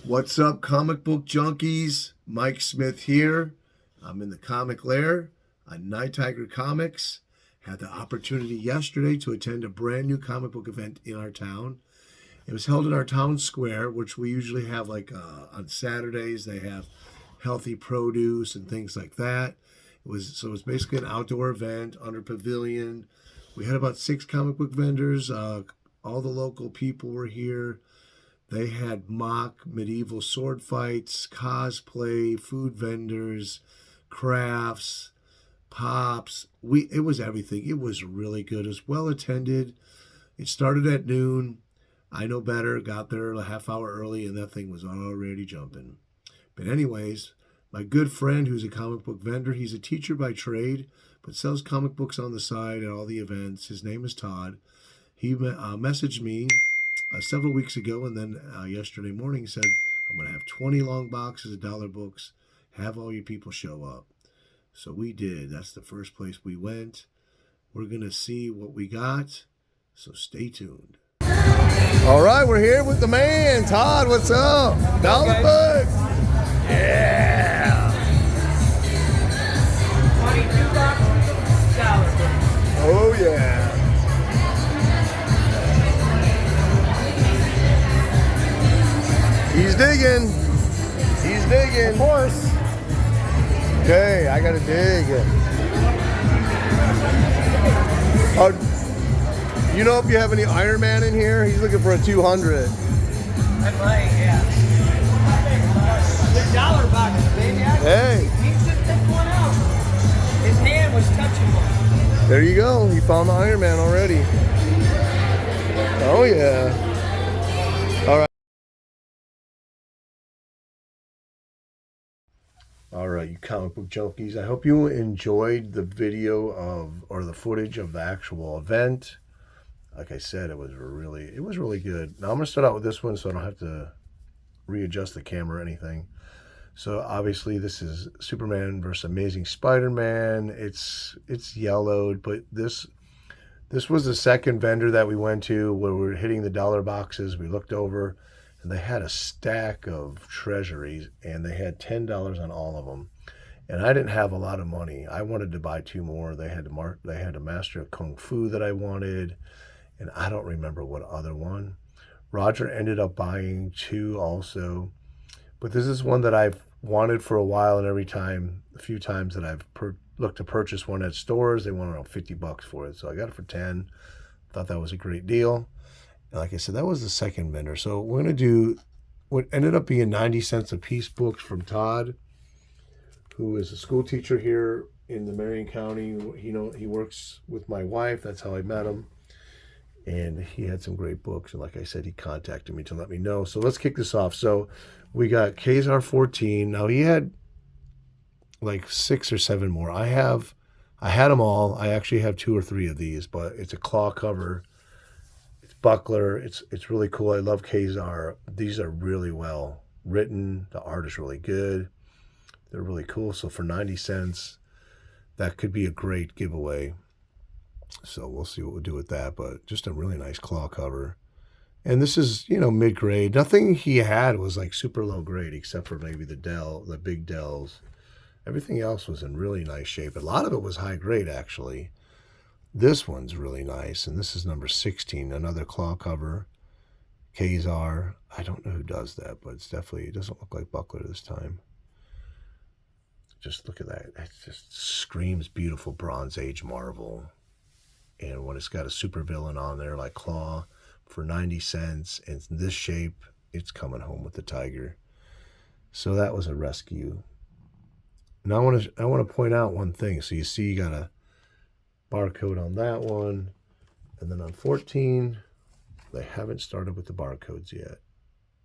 What's up, comic book junkies? Mike Smith here. I'm in the comic lair on Nighttiger Comics. Had the opportunity yesterday to attend a brand new comic book event in our town. It was held in our town square, which we usually have on Saturdays. They have healthy produce and things like that. It was basically an outdoor event under pavilion. We had about 6 comic book vendors. All the local people were here. They had mock medieval sword fights, cosplay, food vendors, crafts, pops. It was everything. It was really good. It was well attended. It started at noon. I know better. Got there a half hour early, and that thing was already jumping. But anyways, my good friend who's a comic book vendor, he's a teacher by trade, but sells comic books on the side at all the events. His name is Todd. He messaged me several weeks ago, and then yesterday morning said, I'm going to have 20 long boxes of dollar books. Have all your people show up. So we did. That's the first place we went. We're going to see what we got. So stay tuned. All right, we're here with the man, Todd. What's up? Dollar books. Yeah. 22 boxes, dollar books. Oh, yeah. He's digging. He's digging. Of course. Okay, I gotta dig it. You know if you have any Iron Man in here? He's looking for a 200. I might, yeah. They're dollar boxes, baby. Hey. He just picked one out. His hand was touching one. There you go. He found the Iron Man already. Oh yeah. All right, you comic book junkies. I hope you enjoyed the video or the footage of the actual event. Like I said, it was really good. Now I'm gonna start out with this one so I don't have to readjust the camera or anything. So obviously this is Superman versus Amazing Spider-Man. It's yellowed, but this was the second vendor that we went to where we were hitting the dollar boxes. We looked over, and they had a stack of treasuries, and they had $10 on all of them. And I didn't have a lot of money. I wanted to buy 2 more. They had a Master of Kung Fu that I wanted, and I don't remember what other one. Roger ended up buying 2 also. But this is one that I've wanted for a while, and a few times that I've looked to purchase one at stores, they want around $50 for it. So I got it for 10. Thought that was a great deal. Like I said, that was the second vendor. So we're going to do what ended up being 90 cents a piece books from Todd, who is a school teacher here in the Marion County. He works with my wife. That's how I met him. And he had some great books. And like I said, he contacted me to let me know. So let's kick this off. So we got Kazar 14. Now he had like 6 or 7 more. I had them all. I actually have 2 or 3 of these, but it's a claw cover. Buckler, it's really cool. I love Kazar. These are really well written. The art is really good. They're really cool. So for 90 cents, that could be a great giveaway. So we'll see what we'll do with that. But just a really nice claw cover. And this is, mid-grade. Nothing he had was like super low grade, except for maybe the big Dells. Everything else was in really nice shape. A lot of it was high grade, actually. This one's really nice, and this is number 16, another claw cover. Kazar. I don't know who does that, but it doesn't look like Buckler this time. Just look at that. It just screams beautiful Bronze Age Marvel. And when it's got a super villain on there like Claw for 90 cents, and in this shape, it's coming home with the tiger. So that was a rescue. Now I want to point out one thing. So you see you got a barcode on that one, and then on 14 they haven't started with the barcodes yet.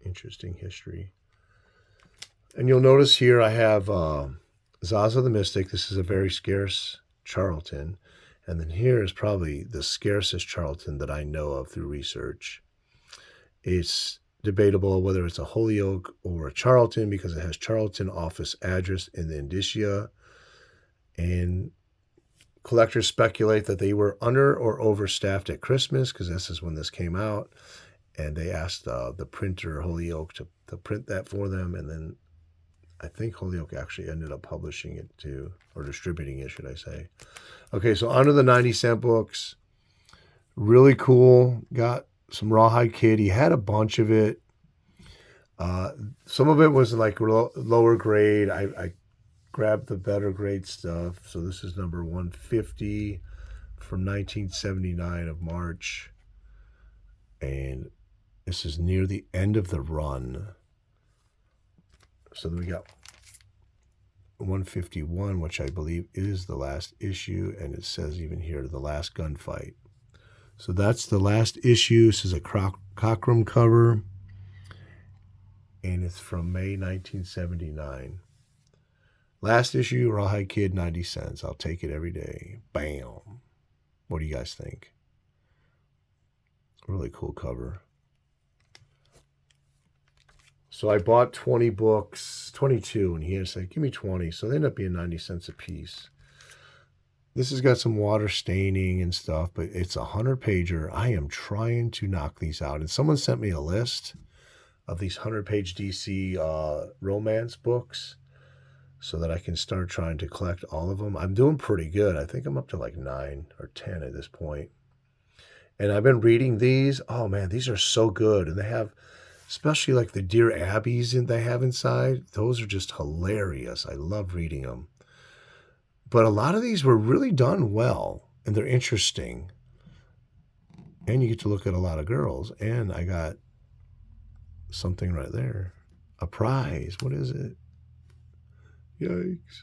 Interesting history. And you'll notice here I have Zaza the Mystic. This is a very scarce Charlton, and then here is probably the scarcest Charlton that I know of through research. It's debatable whether it's a Holyoke or a Charlton because it has Charlton office address in the indicia, and collectors speculate that they were under or overstaffed at Christmas, because this is when this came out, and they asked the printer Holyoke to print that for them, and then I think Holyoke actually ended up publishing it too, or distributing it, should I say. Okay, so onto the 90-cent books. Really cool. Got some Rawhide Kid. He had a bunch of it. Some of it was like lower grade. I grabbed the better grade stuff. So this is number 150 from 1979 of March. And this is near the end of the run. So then we got 151, which I believe is the last issue. And it says even here, the last gunfight. So that's the last issue. This is a Cockrum cover. And it's from May 1979. Last issue, Rawhide Kid, 90 cents. I'll take it every day. Bam. What do you guys think? Really cool cover. So I bought 20 books, 22, and he had said, give me 20. So they end up being 90 cents a piece. This has got some water staining and stuff, but it's a 100-pager. I am trying to knock these out. And someone sent me a list of these 100-page DC romance books so that I can start trying to collect all of them. I'm doing pretty good. I think I'm up to like 9 or 10 at this point. And I've been reading these. Oh, man, these are so good. And they have, especially like the Dear Abbeys they have inside. Those are just hilarious. I love reading them. But a lot of these were really done well, and they're interesting. And you get to look at a lot of girls. And I got something right there. A prize. What is it? Yikes.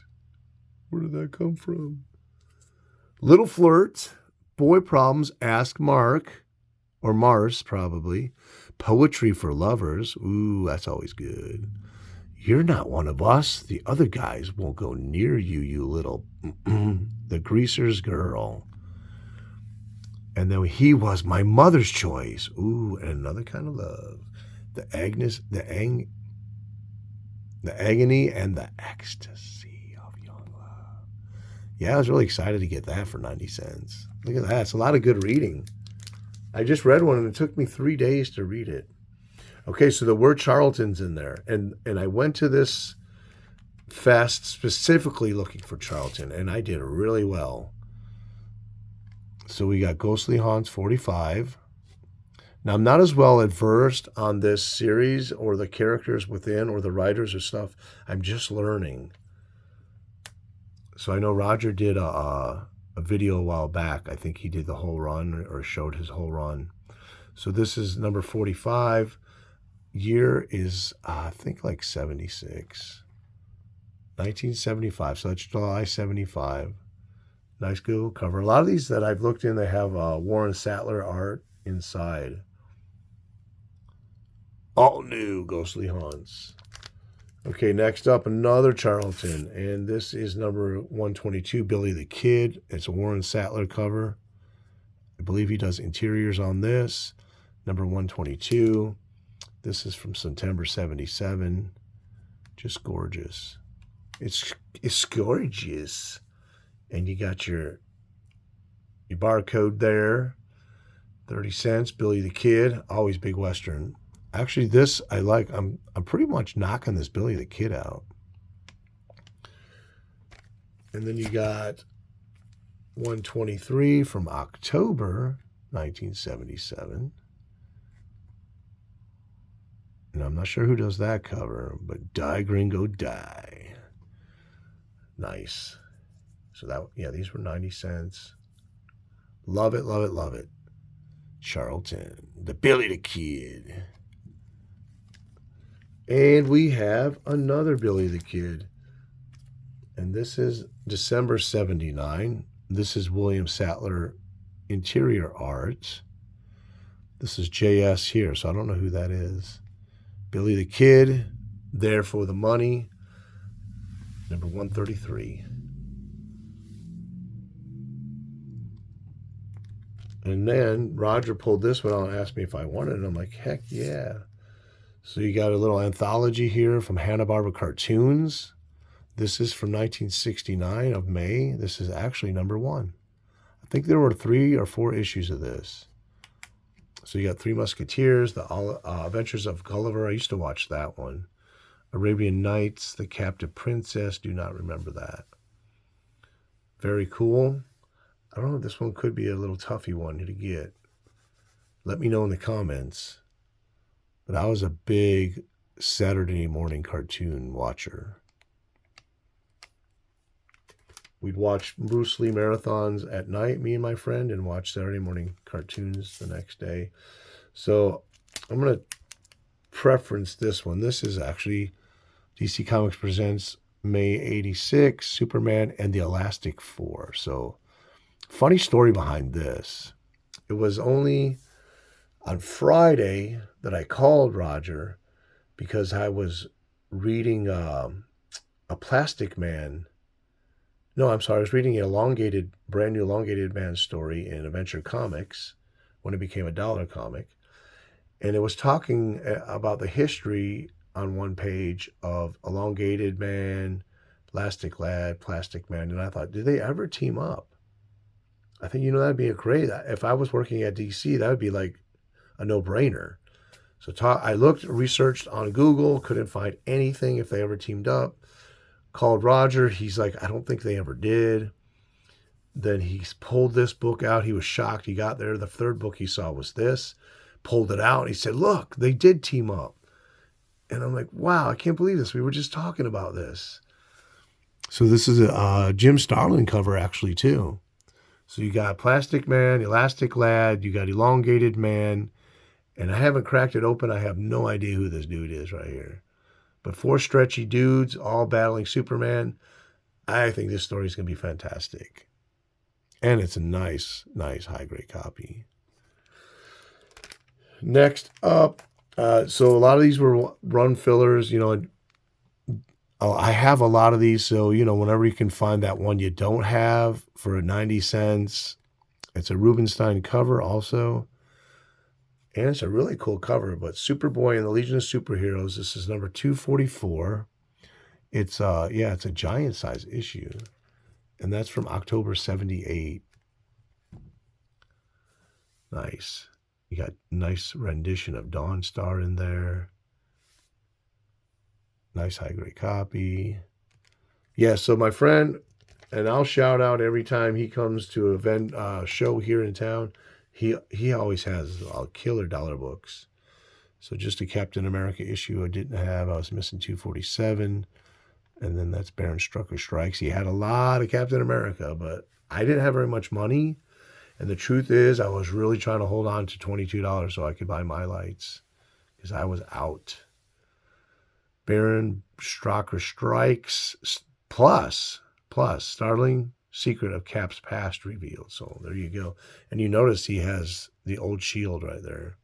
Where did that come from? Little Flirt. Boy Problems. Ask Marc. Or Mars, probably. Poetry for Lovers. Ooh, that's always good. You're not one of us. The other guys won't go near you, you little... The Greaser's Girl. And then he was my mother's choice. Ooh, and Another Kind of Love. The agony and the ecstasy of young love. Yeah, I was really excited to get that for 90 cents. Look at that. It's a lot of good reading. I just read one, and it took me 3 days to read it. Okay, so the word Charlton's in there. And I went to this fest specifically looking for Charlton, and I did really well. So we got Ghostly Haunts 45. Now, I'm not as well versed on this series or the characters within or the writers or stuff. I'm just learning. So I know Roger did a video a while back. I think he did the whole run or showed his whole run. So this is number 45. Year is, I think, like 76. 1975. So that's July 75. Nice Google cover. A lot of these that I've looked in, they have Warren Sattler art inside. All new Ghostly Haunts. Okay, next up, another Charlton. And this is number 122, Billy the Kid. It's a Warren Sattler cover. I believe he does interiors on this. Number 122. This is from September 77. Just gorgeous. It's gorgeous. And you got your barcode there. 30 cents. Billy the Kid. Always big Western. Actually, this I like. I'm pretty much knocking this Billy the Kid out. And then you got 123 from October 1977. And I'm not sure who does that cover, but Die Gringo Die. Nice. So that, yeah, these were 90 cents. Love it, love it, love it. Charlton, the Billy the Kid. And we have another Billy the Kid. And this is December 79. This is William Sattler interior art. This is JS here, so I don't know who that is. Billy the Kid, There for the Money, number 133. And then Roger pulled this one out and asked me if I wanted it. And I'm like, heck yeah. So you got a little anthology here from Hanna-Barbera Cartoons. This is from 1969 of May. This is actually number 1. I think there were 3 or 4 issues of this. So you got Three Musketeers, the Adventures of Gulliver. I used to watch that one. Arabian Nights, The Captive Princess. Do not remember that. Very cool. I don't know if this one could be a little toughy one to get. Let me know in the comments. But I was a big Saturday morning cartoon watcher. We'd watch Bruce Lee marathons at night, me and my friend, and watch Saturday morning cartoons the next day. So I'm going to preference this one. This is actually DC Comics Presents May 86, Superman and the Elastic Four. So funny story behind this. It was only on Friday that I called Roger because I was reading a Plastic Man. No, I'm sorry. I was reading an brand new elongated man story in Adventure Comics when it became a dollar comic. And it was talking about the history on one page of Elongated Man, Elastic Lad, Plastic Man. And I thought, did they ever team up? I think, that'd be a great, if I was working at DC, that would be like a no-brainer. So I researched on Google, couldn't find anything if they ever teamed up. Called Roger. He's like, I don't think they ever did. Then he pulled this book out. He was shocked. He got there. The third book he saw was this. Pulled it out. He said, look, they did team up. And I'm like, wow, I can't believe this. We were just talking about this. So this is a Jim Starlin cover actually too. So you got Plastic Man, Elastic Lad, you got Elongated Man, and I haven't cracked it open. I have no idea who this dude is right here. But 4 stretchy dudes all battling Superman. I think this story is going to be fantastic. And it's a nice high-grade copy. Next up, so a lot of these were run fillers. I have a lot of these. So, whenever you can find that one you don't have for 90 cents, it's a Rubenstein cover also. And it's a really cool cover, but Superboy and the Legion of Superheroes. This is number 244. It's it's a giant size issue. And that's from October 78. Nice. You got nice rendition of Dawn Star in there. Nice high-grade copy. Yeah, so my friend, and I'll shout out every time he comes to an event show here in town, he always has killer dollar books. So just a Captain America issue I didn't have. I was missing 247. And then that's Baron Strucker Strikes. He had a lot of Captain America, but I didn't have very much money. And the truth is, I was really trying to hold on to $22 so I could buy my lights because I was out. Baron Strucker Strikes plus Startling Secret of Cap's Past revealed. So there you go. And you notice he has the old shield right there.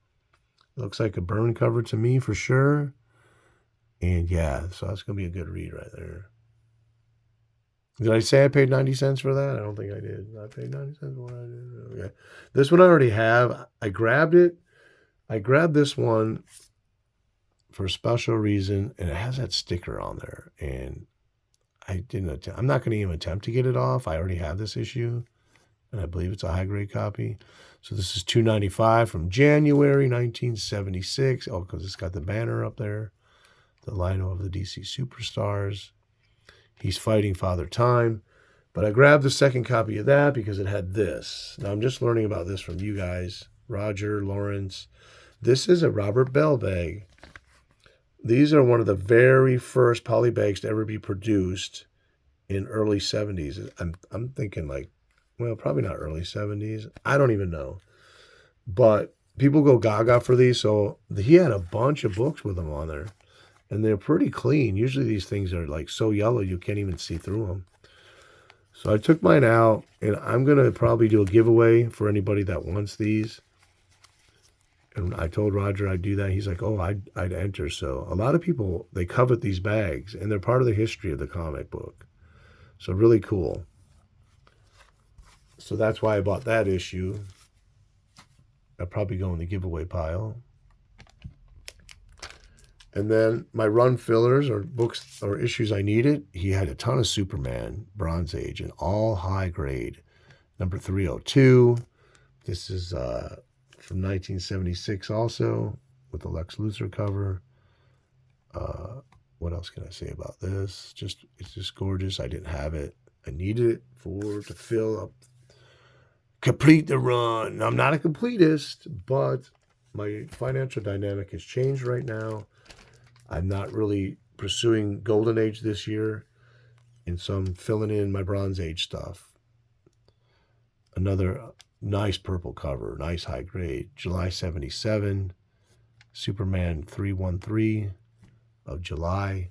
Looks like a burn cover to me for sure. And yeah, so that's going to be a good read right there. Did I say I paid 90 cents for that? I don't think I did. I paid 90 cents for what I did. Okay. This one I already have. I grabbed it. I grabbed this one for a special reason, and it has that sticker on there. And I'm not going to even attempt to get it off. I already have this issue, and I believe it's a high-grade copy. So this is $2.95 from January 1976. Oh, because it's got the banner up there. The lino of the DC Superstars. He's fighting Father Time. But I grabbed the second copy of that because it had this. Now, I'm just learning about this from you guys. Roger, Lawrence. This is a Robert Bell bag. These are one of the very first poly bags to ever be produced in early 70s. I'm thinking probably not early 70s. I don't even know. But people go gaga for these. So he had a bunch of books with them on there. And they're pretty clean. Usually these things are so yellow you can't even see through them. So I took mine out, and I'm going to probably do a giveaway for anybody that wants these. And I told Roger I'd do that. He's like, oh, I'd enter. So a lot of people, they covet these bags, and they're part of the history of the comic book. So really cool. So that's why I bought that issue. I'll probably go in the giveaway pile. And then my run fillers or books or issues I needed, he had a ton of Superman, Bronze Age, and all high grade. Number 302. This is from 1976 also, with the Lex Luthor cover. What else can I say about this? It's just gorgeous. I didn't have it. I needed it to fill up, complete the run. I'm not a completist, but my financial dynamic has changed right now. I'm not really pursuing Golden Age this year, and so I'm filling in my Bronze Age stuff. Another nice purple cover, nice high grade. July 77, Superman 313 of July.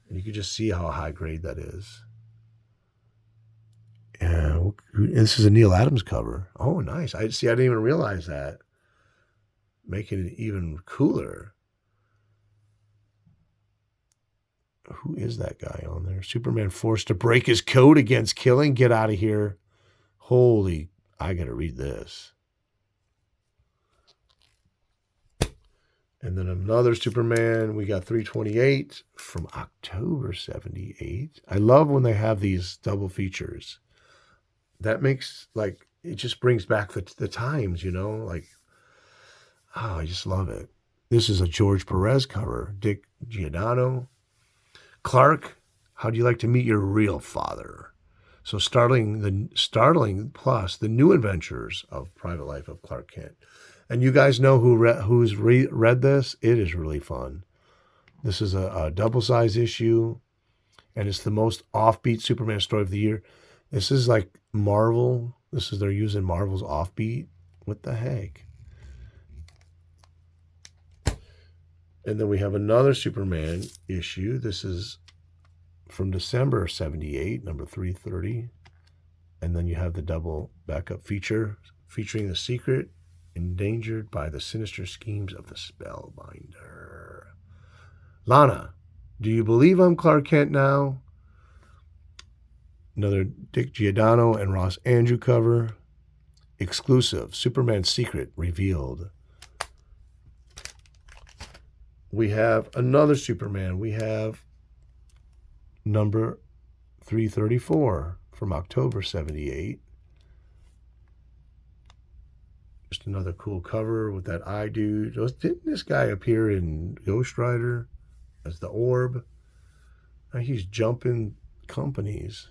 And you can just see how high grade that is. And this is a Neil Adams cover. Oh, nice. I didn't even realize that. Making it even cooler. Who is that guy on there? Superman forced to break his code against killing. Get out of here. Holy, I got to read this. And then another Superman. We got 328 from October 78. I love when they have these double features. That makes, like, it just brings back the times, you know? Like, oh, I just love it. This is a George Perez cover. Dick Giordano. Clark, how do you like to meet your real father? So startling plus the new adventures of Private Life of Clark Kent. And you guys know who's read this? It is really fun. This is a double-size issue, and it's the most offbeat Superman story of the year. This is like Marvel. They're using Marvel's offbeat. What the heck? And then we have another Superman issue. This is from December 78, number 330. And then you have the double backup feature featuring The Secret, endangered by the sinister schemes of the Spellbinder. Lana, do you believe I'm Clark Kent now? Another Dick Giordano and Ross Andrew cover. Exclusive, Superman's Secret revealed. We have another Superman. We have number 334 from October 78. Just another cool cover with that eye dude. Didn't this guy appear in Ghost Rider as the Orb? Now he's jumping companies.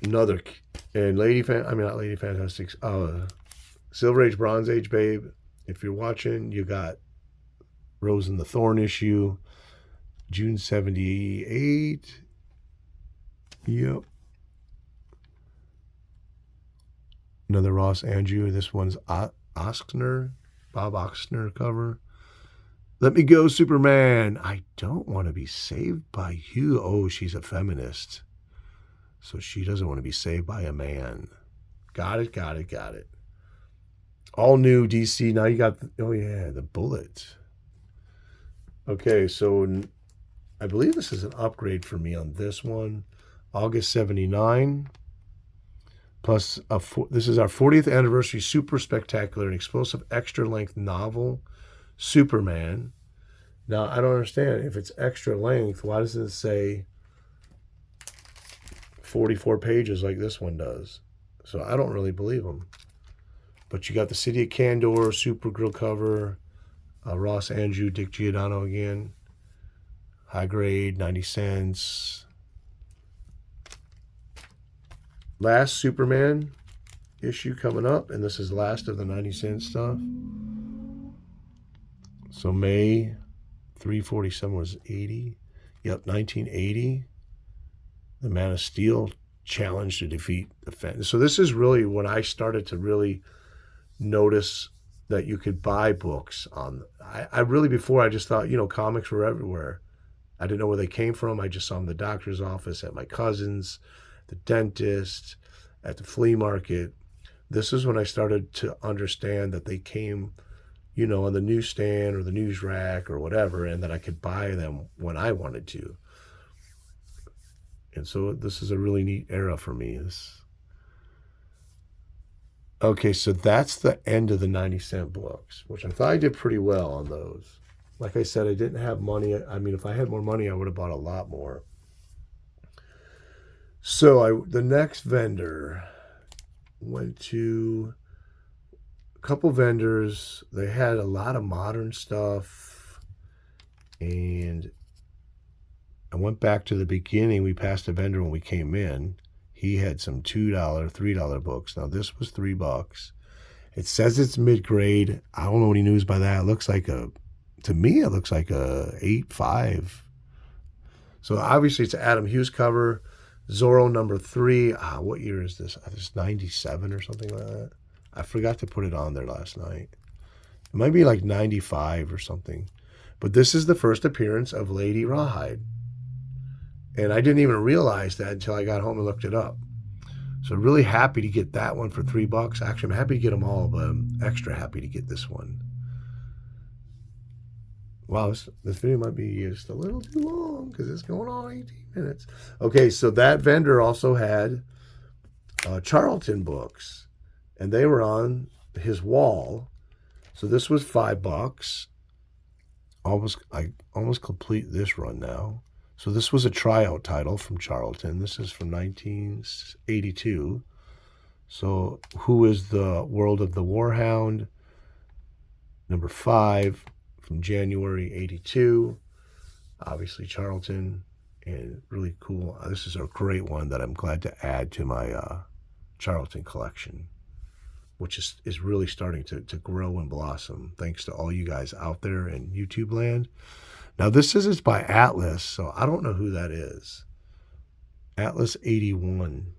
Another, and not Lady Fantastic, Silver Age, Bronze Age, babe. If you're watching, you got Rose and the Thorn issue, June 78. Yep. Another Ross Andrew. This one's Bob Oxner cover. Let me go, Superman. I don't want to be saved by you. Oh, she's a feminist. So she doesn't want to be saved by a man. Got it. All new DC. Now you got, the Bullet. Okay, so I believe this is an upgrade for me on this one. August 79. Plus, this is our 40th anniversary super spectacular and explosive extra length novel, Superman. Now, I don't understand. If it's extra length, why does it say 44 pages like this one does? So I don't really believe them. But you got the City of Candor, Supergirl cover, Ross Andrew, Dick Giordano again. High grade, 90 cents. Last Superman issue coming up, and this is the last of the 90-cent stuff. So May 347 was 80. Yep, 1980. The Man of Steel challenge to defeat the Phantom. So this is really when I started to really notice that you could buy books on. I really, before, I just thought, comics were everywhere. I didn't know where they came from. I just saw them in the doctor's office, at my cousin's, the dentist, at the flea market. This is when I started to understand that they came, on the newsstand or the news rack or whatever, and that I could buy them when I wanted to. And so this is a really neat era for me. Okay, so that's the end of the 90-cent books, which I thought I did pretty well on those. Like I said, I didn't have money. I mean, if I had more money, I would have bought a lot more. So the next vendor went to a couple vendors. They had a lot of modern stuff. And I went back to the beginning. We passed a vendor when we came in. He had some $2, $3 books. Now this was $3. It says it's mid-grade. I don't know what he means by that. It looks like to me, it looks like a 8.5. So obviously it's an Adam Hughes cover. Zorro number 3. What year is this? This is 97 or something like that. I forgot to put it on there last night. It might be like 95 or something. But this is the first appearance of Lady Rawhide. And I didn't even realize that until I got home and looked it up. So really happy to get that one for $3. Actually, I'm happy to get them all, but I'm extra happy to get this one. Wow, this video might be just a little too long because it's going on 18 minutes. Okay, so that vendor also had Charlton books, and they were on his wall. So this was $5. I almost complete this run now. So this was a tryout title from Charlton. This is from 1982. So Who is the World of the Warhound? Number 5 from January 82. Obviously Charlton, and really cool. This is a great one that I'm glad to add to my Charlton collection, which is really starting to grow and blossom thanks to all you guys out there in YouTube land. Now this is by Atlas, so I don't know who that is. Atlas 81.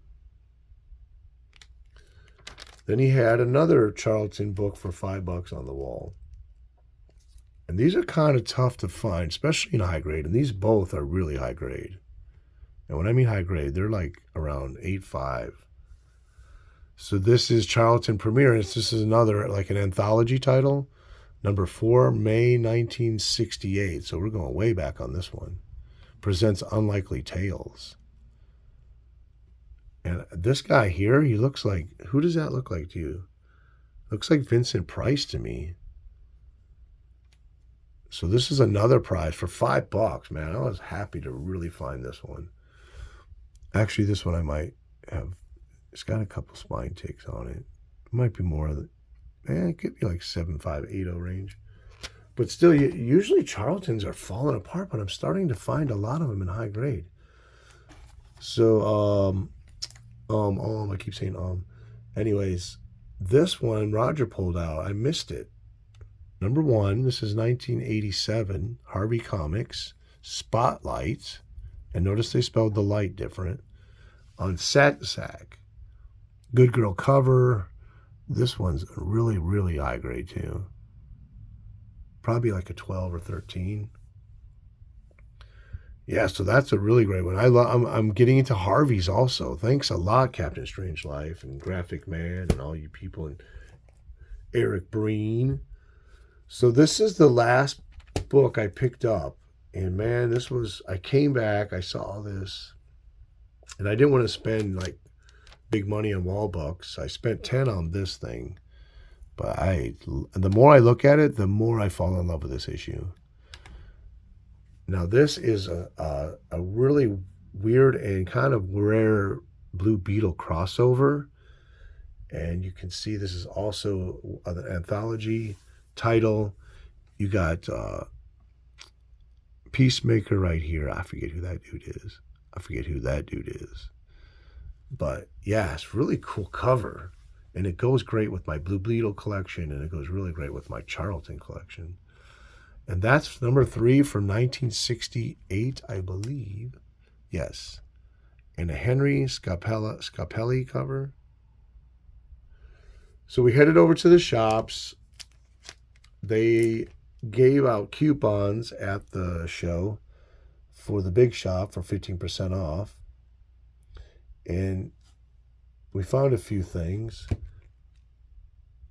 Then he had another Charlton book for $5 on the wall. And these are kind of tough to find, especially in high grade. And these both are really high grade. And when I mean high grade, they're like around 8.5. So this is Charlton Premiere. This is another, like an anthology title. Number 4, May 1968. So we're going way back on this one. Presents Unlikely Tales. And this guy here, he looks like, who does that look like to you? Looks like Vincent Price to me. So this is another prize for $5, man. I was happy to really find this one. Actually, this one I might have. It's got a couple spine takes on it. It might be more of the, it could be like 7.5, 80 range. But still, usually Charltons are falling apart, but I'm starting to find a lot of them in high grade. So, I keep saying Anyways, this one Roger pulled out. I missed it. Number 1, this is 1987, Harvey Comics, Spotlight, and notice they spelled the light different, on Sack. Good girl cover. This one's really, really high grade too. Probably like a 12 or 13. Yeah, so that's a really great one. I'm getting into Harveys also. Thanks a lot, Captain Strangeliffe and Graphic Man and all you people, and Eric Breen. So this is the last book I picked up. And man, I came back, I saw this, and I didn't want to spend like big money on wall books. I spent 10 on this thing. But the more I look at it, the more I fall in love with this issue. Now this is a really weird and kind of rare Blue Beetle crossover. And you can see this is also an anthology title. You got Peacemaker right here. I forget who that dude is. But yeah, it's really cool cover. And it goes great with my Blue Beetle collection, and it goes really great with my Charlton collection. And that's number 3 from 1968, I believe. Yes. And a Henry Scapelli cover. So we headed over to the shops. They gave out coupons at the show for the big shop for 15% off. And we found a few things.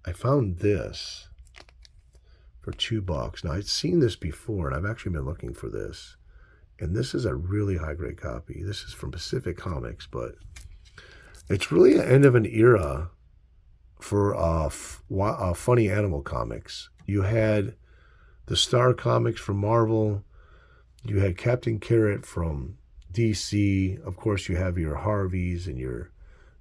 I found this for $2. Now, I'd seen this before, and I've actually been looking for this. And this is a really high-grade copy. This is from Pacific Comics, but it's really an end of an era for funny animal comics. You had the Star Comics from Marvel. You had Captain Carrot from DC. Of course, you have your Harveys and your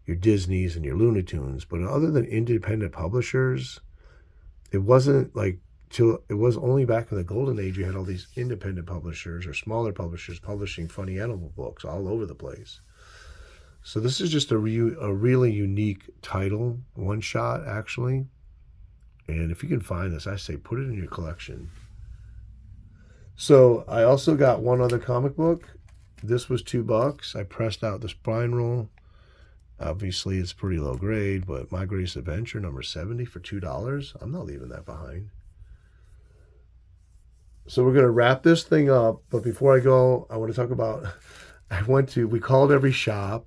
your Disneys and your Looney Tunes. But other than independent publishers, it wasn't like it was only back in the golden age you had all these independent publishers or smaller publishers publishing funny animal books all over the place. So this is just a really unique title, one shot actually. And if you can find this, I say put it in your collection. So I also got one other comic book. This was $2. I pressed out the spine roll. Obviously, it's pretty low grade, but My Greatest Adventure number 70 for $2. I'm not leaving that behind. So we're going to wrap this thing up. But before I go, I want to talk about, we called every shop.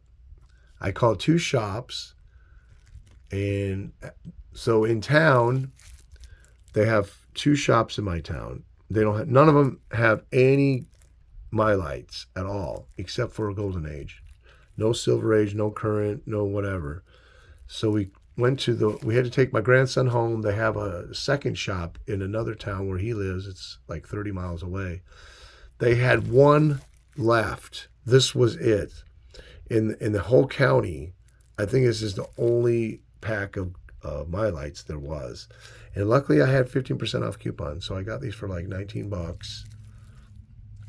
I called 2 shops. And so in town, they have 2 shops in my town. They don't have, none of them have any My Lights at all, except for a Golden Age. No Silver Age, no Current, no whatever. So we had to take my grandson home. They have a second shop in another town where he lives. It's like 30 miles away. They had one left. This was it. In the whole county, I think this is the only pack of My Lights there was. And luckily I had 15% off coupons. So I got these for like $19.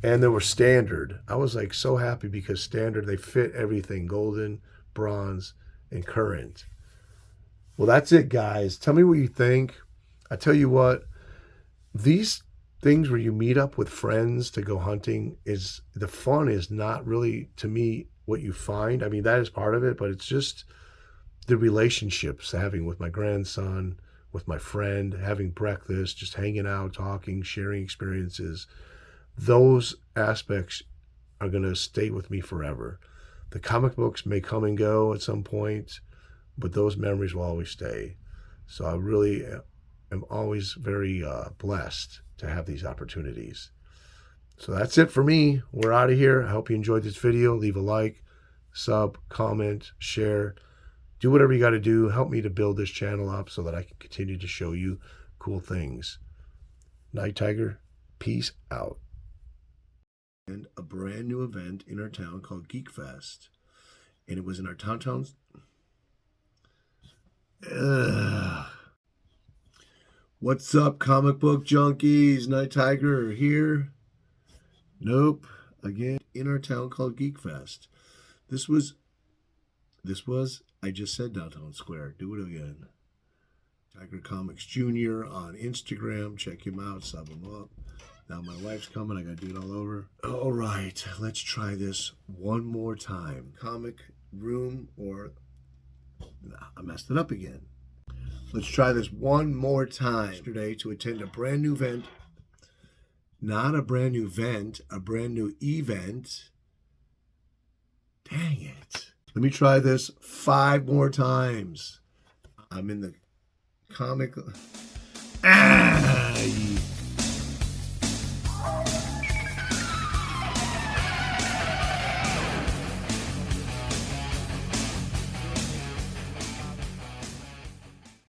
And they were standard. I was like so happy because standard, they fit everything. Golden, bronze, and current. Well, that's it, guys. Tell me what you think. I tell you what, these things where you meet up with friends to go hunting, the fun is not really, to me, what you find. I mean, that is part of it, but it's just the relationships having with my grandson, with my friend, having breakfast, just hanging out, talking, sharing experiences. Those aspects are going to stay with me forever. The comic books may come and go at some point, but those memories will always stay. So I really am always very blessed to have these opportunities. So that's it for me. We're out of here. I hope you enjoyed this video. Leave a like, sub, comment, share. Do whatever you got to do. Help me to build this channel up so that I can continue to show you cool things. Nighttiger, peace out. And a brand new event in our town called Geekfest. And it was in our towns. What's up, comic book junkies? Nighttiger here. Nope. Again, in our town called Geekfest. This was, I just said Downtown Square. Do it again. Tiger Comics Jr. on Instagram. Check him out. Sub him up. Now my wife's coming. I got to do it all over. All right. Let's try this one more time. Comic room or... I messed it up again. Let's try this one more time. Yesterday to attend a brand new event. Not a brand new vent, a brand new event. Dang it. Let me try this 5 more times. I'm in the comic.